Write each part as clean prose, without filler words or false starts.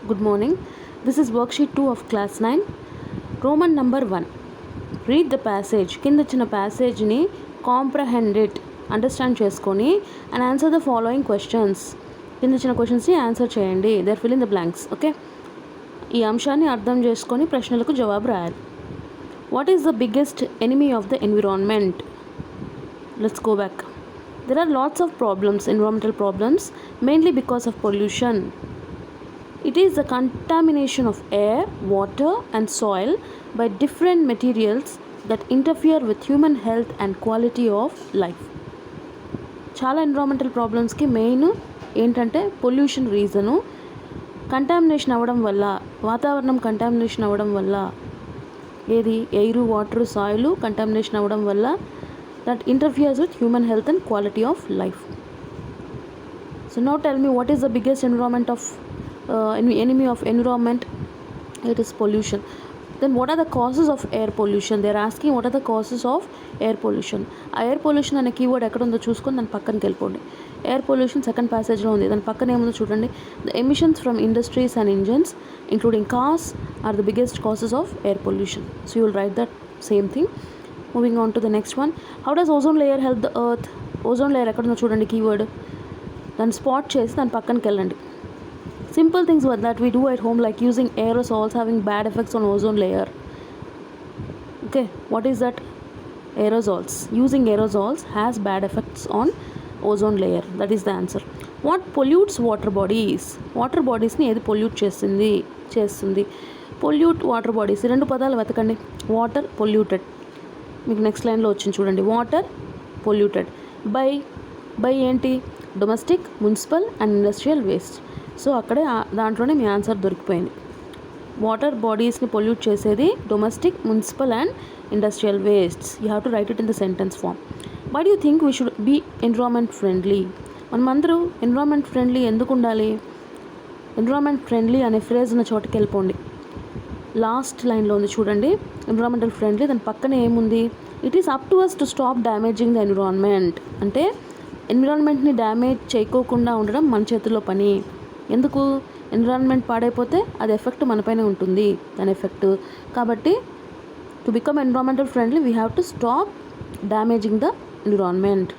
Good morning. This is worksheet 2 of class 9. Roman number 1. Read the passage. కింద ఇచ్చిన ప్యాసేజ్ని comprehend it understand చేసుకొని and answer the following questions. కింద ఇచ్చిన క్వశ్చన్స్ని ఆన్సర్ చేయండి. There fill in the blanks. Okay, ఈ అంశాన్ని అర్థం చేసుకొని ప్రశ్నలకు జవాబు రాయాలి. What is the biggest enemy of the environment? Let's go back. There are lots of problems, environmental problems, mainly because of pollution. It is the contamination of air, water and soil by different materials that interfere with human health and quality of life. చాలా environmental ప్రాబ్లమ్స్కి main ఏంటంటే pollution reason. Contamination అవ్వడం వల్ల, వాతావరణం contamination అవ్వడం వల్ల, ఏది air, water, soil contamination అవ్వడం వల్ల that interferes with human health and quality of life. So now tell me, what is the biggest enemy of environment? It is pollution. Then what are the causes of air pollution? They are asking what are the causes of air pollution. Air pollution అనే keyword ఎక్కడ ఉందో చూసుకొని దాని పక్కనకి వెళ్ళిపోండి. Air pollution second ప్యాసేజ్లో ఉంది, దాని పక్కన ఏముందో చూడండి. The emissions from industries and engines including cars are the biggest causes of air pollution. So you will write that same thing. Moving on to the next one. How does ozone layer help the earth? Ozone layer ఎక్కడుందో చూడండి keyword, దాన్ని spot చేసి దాని పక్కనకి వెళ్ళండి. Simple things that we do at home, like using aerosols having bad effects on ozone layer. Okay, what is that? Aerosols. Using aerosols has bad effects on ozone layer. That is the answer. What pollutes water bodies? Water bodies ని ఏది pollute చేస్తుంది? Pollute water bodies, రెండు పదాలు వెతకండి. Water polluted, మీకు next లైన్లో వచ్చింది చూడండి. వాటర్ పొల్యూటెడ్ బై ఏంటి? Domestic, municipal and industrial waste. So అక్కడే దాంట్లోనే మీ ఆన్సర్ దొరికిపోయింది. వాటర్ బాడీస్ని పొల్యూట్ చేసేది domestic, municipal and industrial wastes. You have to write it in the sentence form. Why do you think we should be environment friendly? మనమందరూ environment friendly ఎందుకు ఉండాలి? Environment friendly అనే ఫ్రేజ్ ఉన్న చోటుకి వెళ్ళిపోండి. లాస్ట్ లైన్లో ఉంది చూడండి, ఎన్విరాన్మెంటల్ ఫ్రెండ్లీ. దాని పక్కనే ఏముంది? It is up to us to stop damaging the environment. అంటే ఎన్విరాన్మెంట్ని డ్యామేజ్ చేయకోకుండా ఉండడం మన చేతిలో పని. ఎందుకు? ఎన్విరాన్మెంట్ పాడైపోతే అది ఎఫెక్ట్ మనపైనే ఉంటుంది, దాని ఎఫెక్ట్. కాబట్టి to become environmental friendly we have to stop damaging the environment.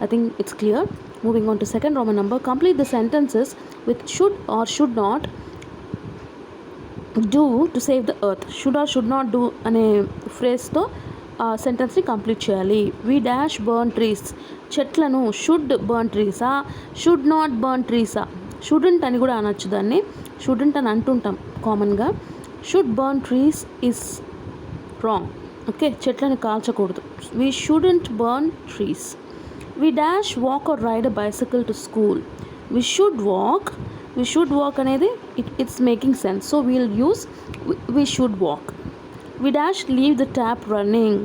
I think it's clear. Moving on to second Roman number. Complete the sentences with should or should not do to save the earth. Should or should not do అనే ఫ్రేజ్తో ఆ సెంటెన్స్ని complete చేయాలి. We dash burn trees. చెట్లను should burn ట్రీసా, should not burn ట్రీసా? Shouldn't అని కూడా అనొచ్చు దాన్ని. షుడెంట్ అని అంటుంటాం కామన్గా. Should burn trees is wrong. Okay, చెట్లను కాల్చకూడదు. We shouldn't burn trees. We dash walk or ride a bicycle to school. We should walk అనేది it's making sense. So we'll use we should walk. We dash leave the tap running.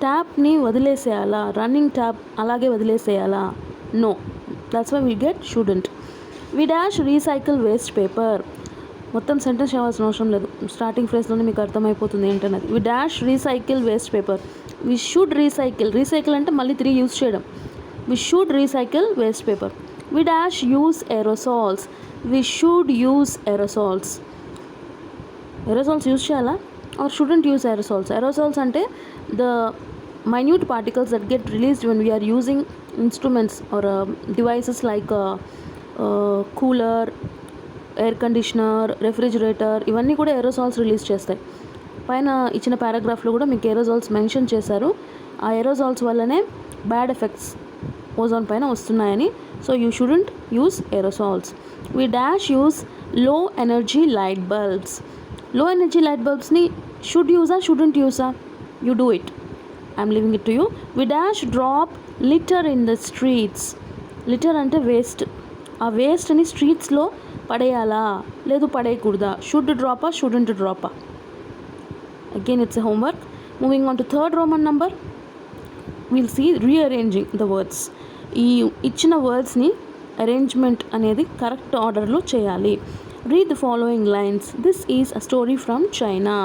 ట్యాప్ని వదిలేసేయాలా? Running tap అలాగే వదిలేసేయాలా? No, that's why we get shouldn't. We dash recycle waste paper. మొత్తం sentence చేయాల్సిన అవసరం లేదు, starting ఫ్రేజ్లోనే మీకు అర్థమైపోతుంది ఏంటన్నది. We dash recycle waste paper. We should recycle అంటే మళ్ళీ తిరిగి యూస్ చేయడం. We should recycle waste paper. We dash use aerosols. We should use aerosols. Aerosols use చేయాలా or shouldn't use aerosols? Aerosols అంటే the minute particles that get released when we are using instruments or devices like cooler, air conditioner, refrigerator. ఇవన్నీ కూడా aerosols release చేస్తాయి. పైన ఇచ్చిన పారాగ్రాఫ్లో కూడా మీకు aerosols mention చేశారు. ఆ ఏరోసాల్స్ వల్లనే బ్యాడ్ ఎఫెక్ట్స్ ఓజోన్ పైన వస్తున్నాయని. So you shouldn't use aerosols. We dash use low energy light bulbs. Low energy light బల్బ్స్ని షుడ్ యూసా, షుడెంట్ యూసా? You do it. I'm leaving it to you. We dash drop litter in the streets. Litter అంటే waste. ఆ వేస్ట్ని స్ట్రీట్స్లో పడేయాలా, లేదు పడేయకూడదా? షుడ్ డ్రాపా, షుడెంట్ డ్రాపా? Again it's a homework. Moving on to third Roman number. Will see rearranging the words. ఈ ఇచ్చిన వర్డ్స్ని అరేంజ్మెంట్ అనేది కరెక్ట్ ఆర్డర్లో చేయాలి. Read the following lines. This is a story from China.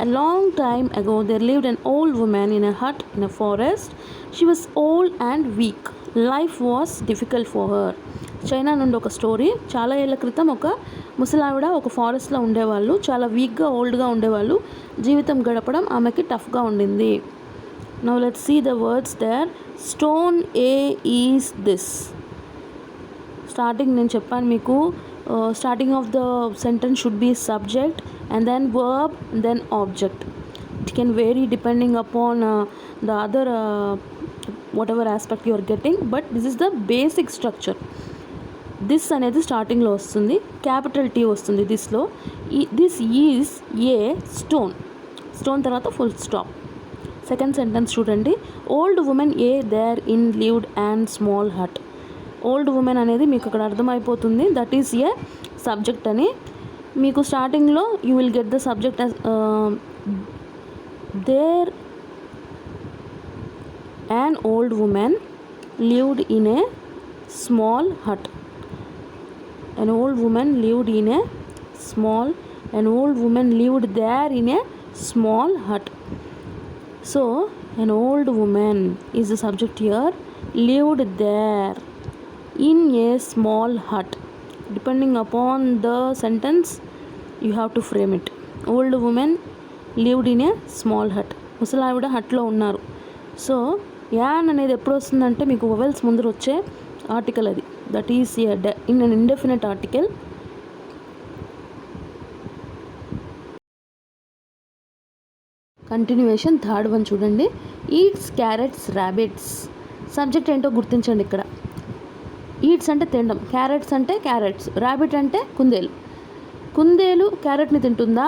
A long time ago, there lived an old woman in a hut in a forest. She was old and weak. Life was difficult for her. China నుండి ఒక story. చాలా ఏళ్ల క్రితం ఒక ముసలావిడ ఒక ఫారెస్ట్లో ఉండేవాళ్ళు, చాలా వీక్గా ఓల్డ్గా ఉండేవాళ్ళు, జీవితం గడపడం ఆమెకి టఫ్గా ఉండింది. Now let's see the words there. Stone a is this. Starting నేను చెప్పాను మీకు, starting of the sentence should be subject and then verb and then object. It can vary depending upon the other whatever aspect you are getting, but this is the basic structure. This అనేది స్టార్టింగ్లో వస్తుంది, capital T వస్తుంది దిస్లో. This is a stone. Stone తర్వాత full stop. Second sentence చూడండి. Old woman a there in lived and small hut. Old woman అనేది మీకు అక్కడ అర్థమైపోతుంది, దట్ ఈస్ ఏ సబ్జెక్ట్ అని. మీకు స్టార్టింగ్లో you will get the subject as there an old woman lived in a small hut. An old woman lived in a small, an old woman lived there in a small hut. So an old woman is the subject here, lived there in a small hut. Depending upon the sentence you have to frame it. Old woman lived in a small hut. ముసలావిడ హట్లో ఉన్నారు. So an అనేది ఎప్పుడు వస్తుందంటే మీకు vowels ముందర వచ్చే article అది, that is in an indefinite article. Continuation third one చూడండి. Eats carrots rabbits. సబ్జెక్ట్ ఏంటో గుర్తించండి ఇక్కడ. ఈట్స్ అంటే తినడం, క్యారెట్స్ అంటే క్యారెట్స్, ర్యాబిట్ అంటే కుందేలు. కుందేలు క్యారెట్ని తింటుందా,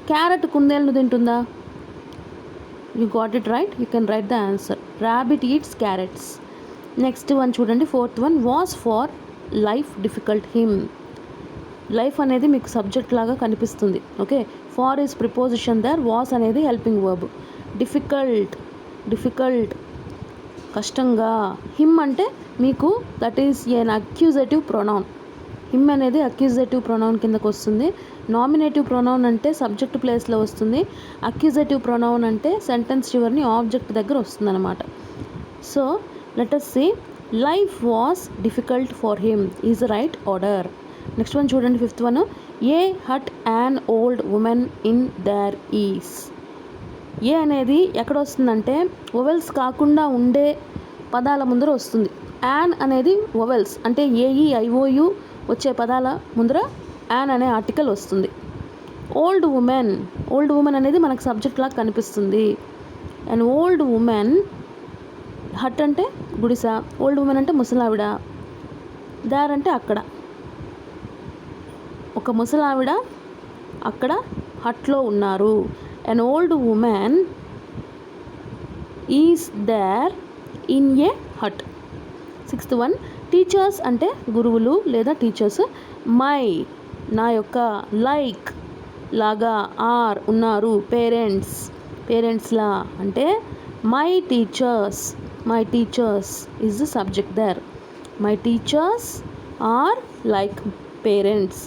క్యారెట్ కుందేలును తింటుందా? You got it right, you can write the answer. Rabbit eats carrots. Next one చూడండి, fourth one. Was for life difficult him. Life అనేది మీకు సబ్జెక్ట్ లాగా కనిపిస్తుంది. Okay, for is preposition there, was అనేది హెల్పింగ్ వర్బ్. డిఫికల్ట్, డిఫికల్ట్ కష్టంగా. Him అంటే మీకు that is an accusative pronoun. Him అనేది అక్యూజేటివ్ ప్రొనౌన్ కిందకు వస్తుంది. నామినేటివ్ ప్రొనౌన్ అంటే సబ్జెక్ట్ ప్లేస్లో వస్తుంది. అక్యూజేటివ్ ప్రొనౌన్ అంటే సెంటెన్స్ చివరిని ఆబ్జెక్ట్ దగ్గర వస్తుంది అనమాట. So let us see, life was difficult for him is the right order. Next one చూడండి, fifth one. A hut an old woman in there is. A అనేది ఎక్కడ వస్తుందంటే వొవెల్స్ కాకుండా ఉండే పదాల ముందర వస్తుంది. యాన్ అనేది వొవెల్స్ అంటే ఏఈ ఐఓయు వచ్చే పదాల ముందర యాన్ అనే ఆర్టికల్ వస్తుంది. ఓల్డ్ ఉమెన్, ఓల్డ్ ఉమెన్ అనేది మనకు సబ్జెక్ట్ లాగా కనిపిస్తుంది. అండ్ ఓల్డ్ ఉమెన్, హట్ అంటే గుడిస, ఓల్డ్ ఉమెన్ అంటే ముసలావిడ, దార్ అంటే అక్కడ. ఒక ముసలావిడ అక్కడ హట్లో ఉన్నారు. an old woman is there in a hut. Sixth one. Teachers అంటే గురువులు లేదా టీచర్స్. మై నా యొక్క, లైక్ లాగా, ఆర్ ఉన్నారు, పేరెంట్స్ పేరెంట్స్లా అంటే my teachers, my teachers is the subject there. My teachers are like parents.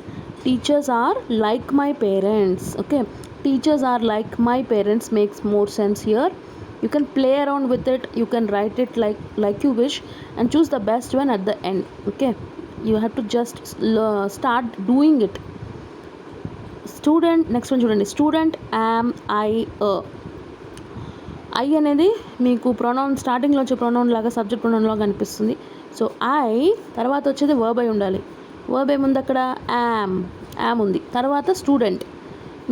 Teachers are like my parents. Okay, teachers are like my parents makes more sense here. You can play around with it, you can write it like you wish and choose the best one at the end. Okay, you have to just start doing it. Student, next one చూడండి. Student am I a. I అనేది మీకు pronoun, స్టార్టింగ్లో వచ్చే pronoun లాగా subject pronoun లాగా అనిపిస్తుంది. So I తర్వాత వచ్చేది వర్బ్ అయి ఉండాలి. వర్బ్ ఏముంది అక్కడ, యామ్ ఉంది. తర్వాత స్టూడెంట్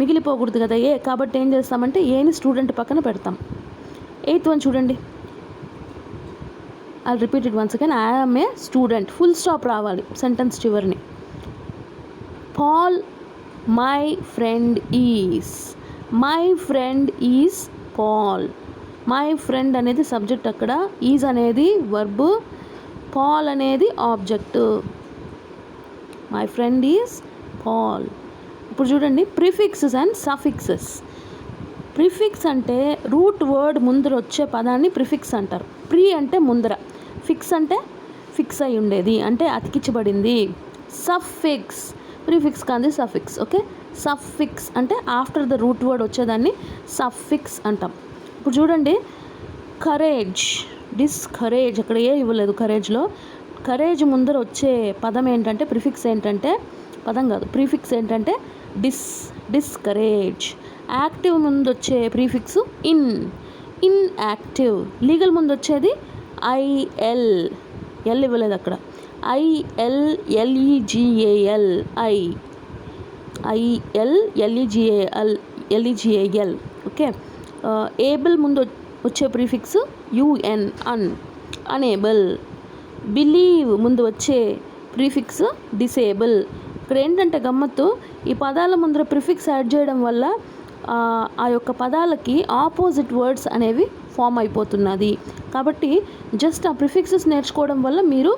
మిగిలిపోకూడదు కదా ఏ, కాబట్టి ఏం చేస్తామంటే ఏని స్టూడెంట్ పక్కన పెడతాం. ఎయిత్ వన్ చూడండి. I repeat it once again. I am a student, full stop రావాలి సెంటెన్స్ చివరిని. Paul my friend is. My friend is Paul. My friend అనేది సబ్జెక్ట్ అక్కడ, ఈజ్ అనేది వర్బ్, పాల్ అనేది object. My friend is Paul. ఇప్పుడు చూడండి, prefixes and suffixes. Prefix అంటే root word ముందర వచ్చే పదాన్ని ప్రిఫిక్స్ అంటారు. ప్రీ అంటే ముందర, ఫిక్స్ అంటే ఫిక్స్ అయి ఉండేది అంటే అతికించబడింది. సఫిక్స్, ప్రిఫిక్స్ కాదు సఫిక్స్. ఓకే, సఫిక్స్ అంటే ఆఫ్టర్ ద రూట్ వర్డ్ వచ్చేదాన్ని సఫిక్స్ అంటాం. ఇప్పుడు చూడండి, కరేజ్, డిస్కరేజ్, అక్కడ ఏ ఇవ్వలేదు కరేజ్లో. కరేజ్ ముందర వచ్చే పదం ఏంటంటే, ప్రిఫిక్స్ ఏంటంటే పదం కాదు, ప్రీఫిక్స్ ఏంటంటే డిస్కరేజ్. యాక్టివ్ ముందు వచ్చే ప్రీఫిక్స్ ఇన్యాక్టివ్. లీగల్ ముందు వచ్చేది ఐఎల్, ఎల్ ఇవ్వలేదు అక్కడ, ఐఎల్ఎల్ఈజిఏఎల్, ఐఎల్ఎల్ఈజిఏఎల్. ఓకే. ఏబుల్ ముందు వచ్చే ప్రీఫిక్స్ యుఎన్, అనేబుల్. బిలీవ్ ముందు వచ్చే ప్రీఫిక్స్ డిసేబుల్. ఇక్కడ ఏంటంటే గమ్మత్తు, ఈ పదాల ముందర ప్రిఫిక్స్ యాడ్ చేయడం వల్ల ఆ యొక్క పదాలకి ఆపోజిట్ వర్డ్స్ అనేవి ఫామ్ అయిపోతున్నది. కాబట్టి జస్ట్ ఆ ప్రిఫిక్సెస్ నేర్చుకోవడం వల్ల మీరు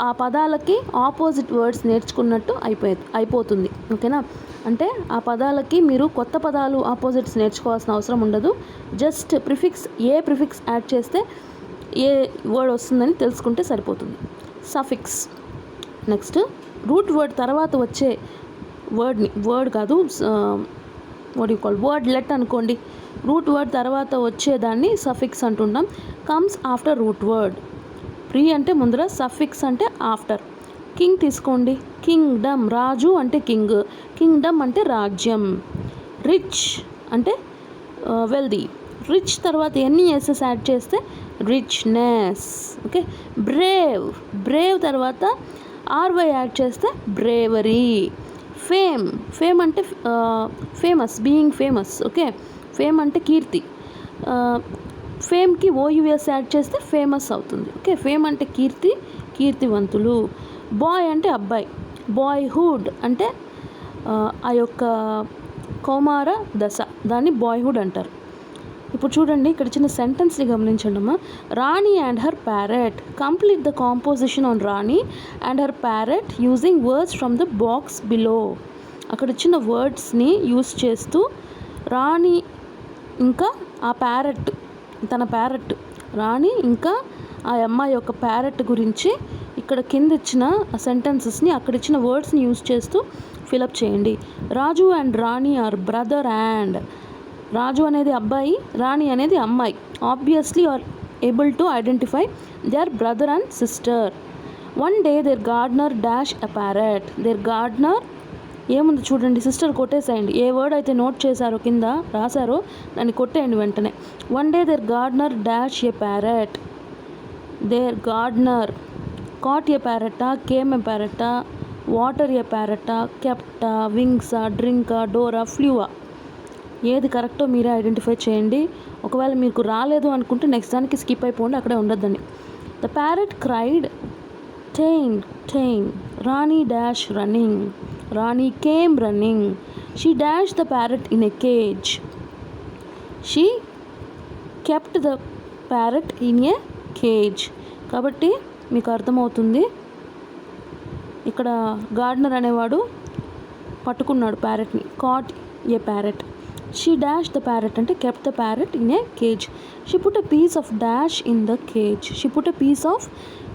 ఆ పదాలకి ఆపోజిట్ వర్డ్స్ నేర్చుకున్నట్టు అయిపోతుంది. ఓకేనా? అంటే ఆ పదాలకి మీరు కొత్త పదాలు ఆపోజిట్స్ నేర్చుకోవాల్సిన అవసరం ఉండదు. జస్ట్ ఏ ప్రిఫిక్స్ యాడ్ చేస్తే ఏ వర్డ్ వస్తుందని తెలుసుకుంటే సరిపోతుంది. సఫిక్స్. నెక్స్ట్ రూట్ వర్డ్ తర్వాత వచ్చే వర్డ్ కాదు, వర్డ్ లెట్ అనుకోండి. రూట్ వర్డ్ తర్వాత వచ్చేదాన్ని సఫిక్స్ అంటున్నాం. Comes after root word. Pre అంటే ముందర, సఫిక్స్ అంటే ఆఫ్టర్. కింగ్ తీసుకోండి, కింగ్డమ్. రాజు అంటే కింగ్, కింగ్డమ్ అంటే రాజ్యం. రిచ్ అంటే వెల్దీ. రిచ్ తర్వాత ఎన్ని ఎస్ఎస్ యాడ్ చేస్తే రిచ్నెస్. ఓకే. బ్రేవ్ తర్వాత ఆర్వై యాడ్ చేస్తే బ్రేవరీ. ఫేమ్ అంటే famous, being famous. Okay. Fame అంటే కీర్తి. ఫేమ్కి ఓయుఎస్ యాడ్ చేస్తే ఫేమస్ అవుతుంది. ఓకే. ఫేమ్ అంటే కీర్తివంతులు. బాయ్ అంటే అబ్బాయి. బాయ్హుడ్ అంటే ఆ యొక్క కౌమార దశ, దాన్ని బాయ్హుడ్ అంటారు. ఇప్పుడు చూడండి, ఇక్కడ చిన్న సెంటెన్స్ని గమనించండి అమ్మా. Rani and her parrot. Complete the composition on Rani and her parrot using words from the box below. అక్కడ ఇచ్చిన వర్డ్స్ని యూస్ చేస్తూ రాణి ఇంకా ఆ ప్యారెట్, తన ప్యారెట్, రాణి ఇంకా ఆ అమ్మాయి యొక్క ప్యారెట్ గురించి ఇక్కడ కింద ఇచ్చిన సెంటెన్సెస్ని, అక్కడ ఇచ్చిన వర్డ్స్ని యూస్ చేస్తూ ఫిలప్ చేయండి. Raju and Rani are brother and. Raju అనేది అబ్బాయి, రాణి అనేది అమ్మాయి. Obviously are able to identify they are brother and sister. One day there gardener dash a parrot. There gardener ఏముంది చూడండి, సిస్టర్ కొట్టేసేయండి. ఏ వర్డ్ అయితే నోట్ చేశారో కింద రాశారో దాన్ని కొట్టేయండి వెంటనే. One day there gardener dash a parrot. There gardener caught a ప్యారెటా, కేమ్ ఏ ప్యారెటా, వాటర్ ఏ ప్యారెటా, కెప్టా, వింగ్సా, డ్రింకా, డోరా, ఫ్లూవా. ఏది కరెక్టో మీరే ఐడెంటిఫై చేయండి. ఒకవేళ మీకు రాలేదు అనుకుంటే నెక్స్ట్ దానికి స్కిప్ అయిపోండి, అక్కడే ఉండొద్దని. ద ప్యారెట్ క్రైడ్ టెయిన్. Rani dash running. Rani came running. She dash the parrot in a cage. She kept the parrot in a cage. కాబట్టి మీకు అర్థమవుతుంది, ఇక్కడ గార్డనర్ అనేవాడు పట్టుకున్నాడు ప్యారెట్ని. Caught a parrot. She dash the parrot అంటే kept the parrot in a cage. She put a piece of dash in the cage. She put a piece of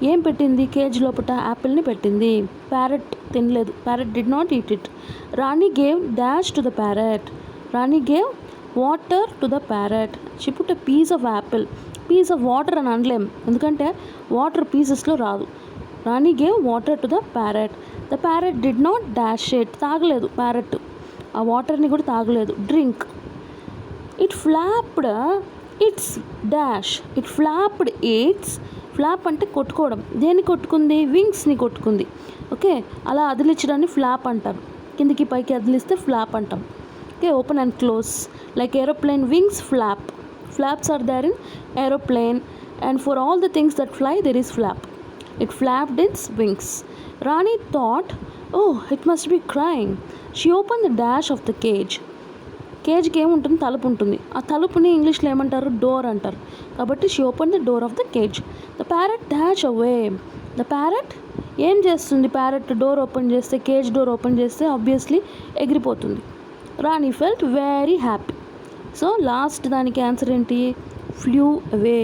ఏం పెట్టింది, కేజ్ లోపల యాపిల్ని పెట్టింది. ప్యారెట్ తినలేదు. Parrot did not eat it. Rani gave dash to the parrot. Rani gave water to the parrot. She put a piece of apple. Piece of water అని అనలేం, ఎందుకంటే water పీసెస్లో రాదు. Rani gave water to the parrot. The parrot did not dash it. తాగలేదు parrot, ఆ వాటర్ని కూడా తాగలేదు. Drink. It flapped its dash. It flapped its. Flap అంటే కొట్టుకోవడం. దేన్ని కొట్టుకుంది, వింగ్స్ని కొట్టుకుంది. ఓకే. అలా అదిలించడాన్ని ఫ్లాప్ అంటారు. కిందికి పైకి అదిలిస్తే ఫ్లాప్ అంటాం. Okay. Open and close like aeroplane wings flop. Flaps are there in aeroplane, and for all the things that fly there is flap. It flapped its wings. Rani thought, oh, it must be crying. She opened the dash of the cage. కేజ్కి ఏముంటుంది, తలుపు ఉంటుంది. ఆ తలుపుని ఇంగ్లీష్లో ఏమంటారు, door అంటారు. కాబట్టి she open the door of the cage. The parrot dash away. The parrot ఏం చేస్తుంది, ప్యారెట్ డోర్ ఓపెన్ చేస్తే, కేజ్ డోర్ ఓపెన్ చేస్తే ఆబ్వియస్లీ ఎగిరిపోతుంది. Rani felt very happy. So last దానికి ఆన్సర్ ఏంటి, ఫ్లూ అవే.